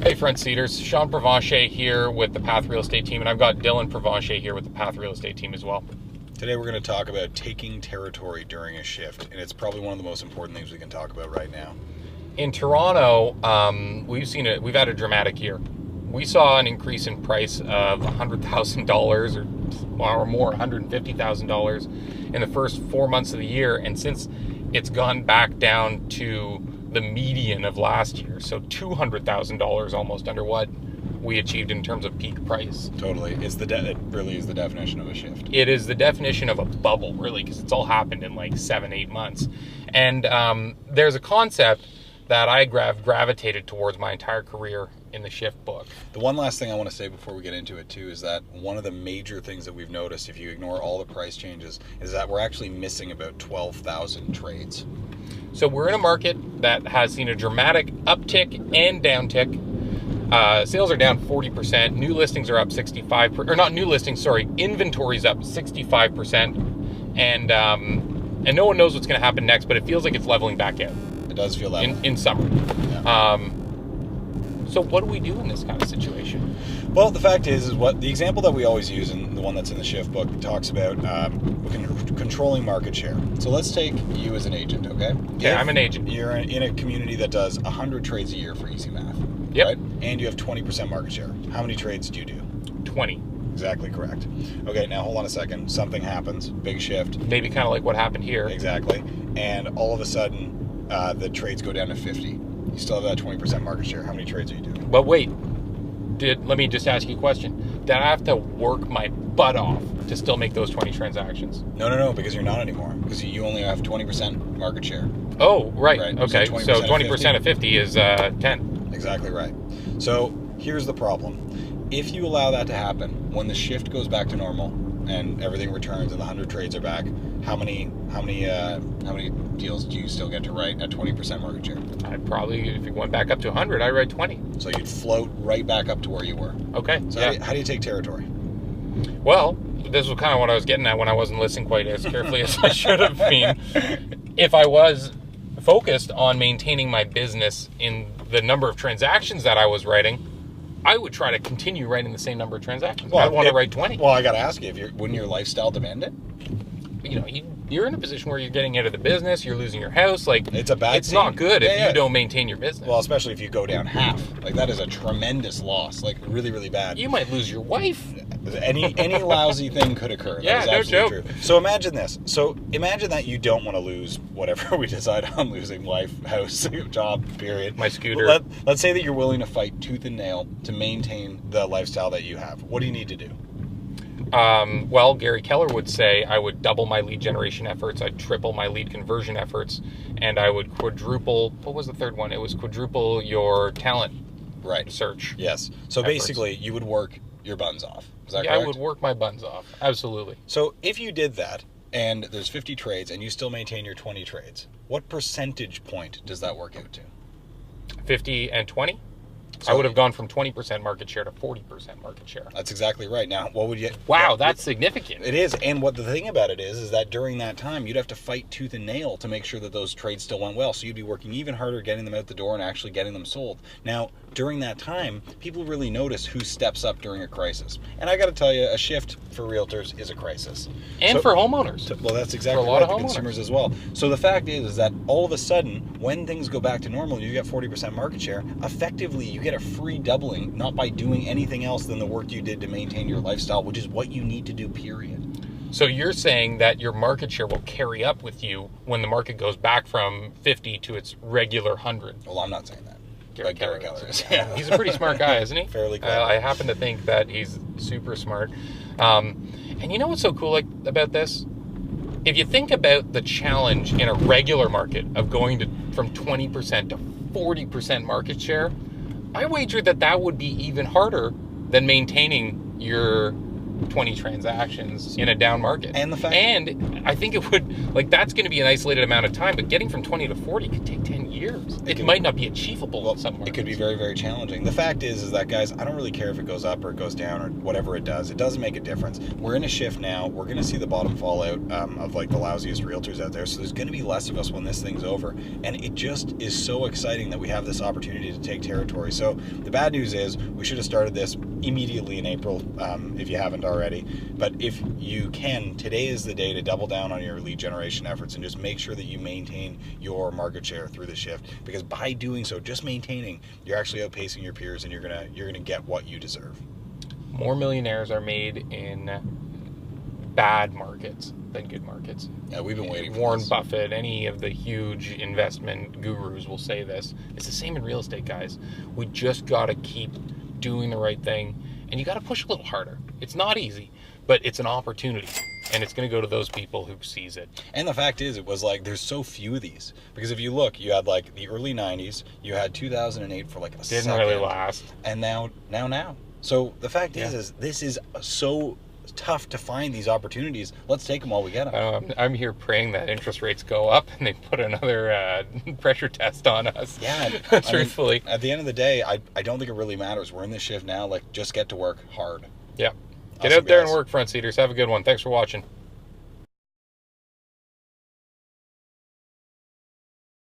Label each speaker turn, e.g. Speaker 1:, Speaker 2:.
Speaker 1: Hey, front seaters. Sean Provencher here with the Path Real Estate team, and I've got Dylan Provencher here with the Path Real Estate team as well.
Speaker 2: Today we're going to talk about taking territory during a shift, and it's probably one of the most important things we can talk about right now.
Speaker 1: In Toronto, we've had a dramatic year. We saw an increase in price of $100,000 or more, $150,000 in the first 4 months of the year, and since it's gone back down to the median of last year, so $200,000 almost under what we achieved in terms of peak price.
Speaker 2: Totally. It really is the definition of a shift.
Speaker 1: It is the definition of a bubble, really, because it's all happened in like 7-8 months. And there's a concept that I gravitated towards my entire career in the shift book.
Speaker 2: The one last thing I want to say before we get into it too is that one of the major things that we've noticed, if you ignore all the price changes, is that we're actually missing about 12,000 trades.
Speaker 1: So we're in a market that has seen a dramatic uptick and downtick. Sales are down 40%. New listings are up 65%, or not new listings, sorry, inventory's up 65%. And no one knows what's going to happen next, but it feels like it's leveling back out.
Speaker 2: It does feel that way.
Speaker 1: In summer.
Speaker 2: Yeah.
Speaker 1: So what do we do in this kind of situation?
Speaker 2: Well, the fact is what the example that we always use, and the one that's in the shift book, talks about controlling market share. So let's take you as an agent, okay?
Speaker 1: Okay, I'm an agent.
Speaker 2: You're in a community that does 100 trades a year for easy math.
Speaker 1: Yep.
Speaker 2: Right? And you have 20% market share. How many trades do you do?
Speaker 1: 20.
Speaker 2: Exactly correct. Okay, now hold on a second. Something happens. Big shift.
Speaker 1: Maybe kind of like what happened here.
Speaker 2: Exactly. And all of a sudden, the trades go down to 50. You still have that 20% market share. How many trades are you doing?
Speaker 1: But wait, let me just ask you a question. Did I have to work my butt off to still make those 20 transactions?
Speaker 2: No, because you're not anymore. Because you only have 20% market share.
Speaker 1: Oh, right. Okay,
Speaker 2: So
Speaker 1: so
Speaker 2: 20%
Speaker 1: 20% of 50 is 10.
Speaker 2: Exactly right. So here's the problem. If you allow that to happen, when the shift goes back to normal and everything returns and the 100 trades are back, how many deals do you still get to write at 20% market share?
Speaker 1: I'd probably, if it went back up to 100, I'd write 20.
Speaker 2: So you'd float right back up to where you were.
Speaker 1: Okay.
Speaker 2: So
Speaker 1: yeah.
Speaker 2: how do you take territory?
Speaker 1: Well, this was kind of what I was getting at when I wasn't listening quite as carefully as I should have been. If I was focused on maintaining my business in the number of transactions that I was writing, I would try to continue writing the same number of transactions.
Speaker 2: Well,
Speaker 1: I'd want to write 20.
Speaker 2: Well, I got to ask you, wouldn't your lifestyle demand it?
Speaker 1: You know, you're in a position where you're getting out of the business, you're losing your house. Like,
Speaker 2: it's a bad
Speaker 1: It's
Speaker 2: scene.
Speaker 1: not good if
Speaker 2: Yeah.
Speaker 1: you don't maintain your business.
Speaker 2: Well, especially if you go down half. Like, that is a tremendous loss. Like, really, really bad.
Speaker 1: You might lose your wife.
Speaker 2: Any lousy thing could occur.
Speaker 1: Yeah,
Speaker 2: that is
Speaker 1: no
Speaker 2: absolutely
Speaker 1: joke.
Speaker 2: true. So imagine this. So imagine that you don't want to lose whatever we decide on losing: life, house, job, period.
Speaker 1: My scooter.
Speaker 2: Let's say that you're willing to fight tooth and nail to maintain the lifestyle that you have. What do you need to do?
Speaker 1: Well, Gary Keller would say I would double my lead generation efforts, I'd triple my lead conversion efforts, and I would quadruple, what was the third one? It was quadruple your talent search.
Speaker 2: Yes. So
Speaker 1: efforts.
Speaker 2: basically, you would work your buns off. Is that
Speaker 1: Yeah,
Speaker 2: correct?
Speaker 1: I would work my buns off. Absolutely.
Speaker 2: So if you did that, and there's 50 trades, and you still maintain your 20 trades, what percentage point does that work out to?
Speaker 1: 50 and 20?
Speaker 2: So
Speaker 1: I would have gone from 20% market share to 40% market share.
Speaker 2: That's exactly right. Now, what would you...
Speaker 1: Wow, that's significant.
Speaker 2: It is, and what the thing about it is that during that time, you'd have to fight tooth and nail to make sure that those trades still went well. So you'd be working even harder getting them out the door and actually getting them sold. Now, during that time, people really notice who steps up during a crisis. And I got to tell you, a shift for realtors is a crisis.
Speaker 1: And for homeowners.
Speaker 2: Well, that's exactly
Speaker 1: For a lot
Speaker 2: right.
Speaker 1: of
Speaker 2: The
Speaker 1: homeowners.
Speaker 2: consumers as well. So the fact is that all of a sudden, when things go back to normal, you get 40% market share. Effectively, you get a free doubling, not by doing anything else than the work you did to maintain your lifestyle, which is what you need to do, period.
Speaker 1: So you're saying that your market share will carry up with you when the market goes back from 50 to its regular 100.
Speaker 2: Well, I'm not saying that.
Speaker 1: Gary
Speaker 2: Gary
Speaker 1: Keller
Speaker 2: Keller
Speaker 1: is.
Speaker 2: is.
Speaker 1: Yeah, he's a pretty smart guy, isn't he?
Speaker 2: Fairly clever.
Speaker 1: I happen to think that he's super smart. And you know what's so cool about this? If you think about the challenge in a regular market of going from 20% to 40% market share, I wager that would be even harder than maintaining your 20 transactions in a down market.
Speaker 2: And the fact...
Speaker 1: And I think it would, like, that's going to be an isolated amount of time, but getting from 20 to 40 could take 10 years. years. It might not be achievable in some markets.
Speaker 2: It could be very, very challenging. The fact is that, guys, I don't really care if it goes up or it goes down or whatever it does. It doesn't make a difference. We're in a shift now. We're going to see the bottom fall out of like the lousiest realtors out there. So there's going to be less of us when this thing's over. And it just is so exciting that we have this opportunity to take territory. So the bad news is we should have started this immediately in April, if you haven't already. But if you can, today is the day to double down on your lead generation efforts and just make sure that you maintain your market share through the shift, because by doing so, just maintaining, you're actually outpacing your peers, and you're gonna get what you deserve.
Speaker 1: More millionaires are made in bad markets than good markets.
Speaker 2: Yeah, we've been waiting for
Speaker 1: Warren
Speaker 2: this.
Speaker 1: Buffett, any of the huge investment gurus will say this. It's the same in real estate, guys. We just got to keep doing the right thing, and you got to push a little harder. It's not easy, but it's an opportunity, and it's going to go to those people who seize it.
Speaker 2: And the fact is, it was like there's so few of these, because if you look, you had like the early 90s, you had 2008 for like a
Speaker 1: Didn't
Speaker 2: second,
Speaker 1: really last.
Speaker 2: and now. So the fact is this is so tough to find these opportunities. Let's take them while we get them.
Speaker 1: I'm here praying that interest rates go up and they put another pressure test on us.
Speaker 2: Yeah,
Speaker 1: truthfully.
Speaker 2: I mean, at the end of the day, I don't think it really matters. We're in this shift now. Like, just get to work hard.
Speaker 1: Yeah. Get
Speaker 2: Awesome,
Speaker 1: out there and
Speaker 2: guys.
Speaker 1: work, front seaters. Have a good one. Thanks for watching.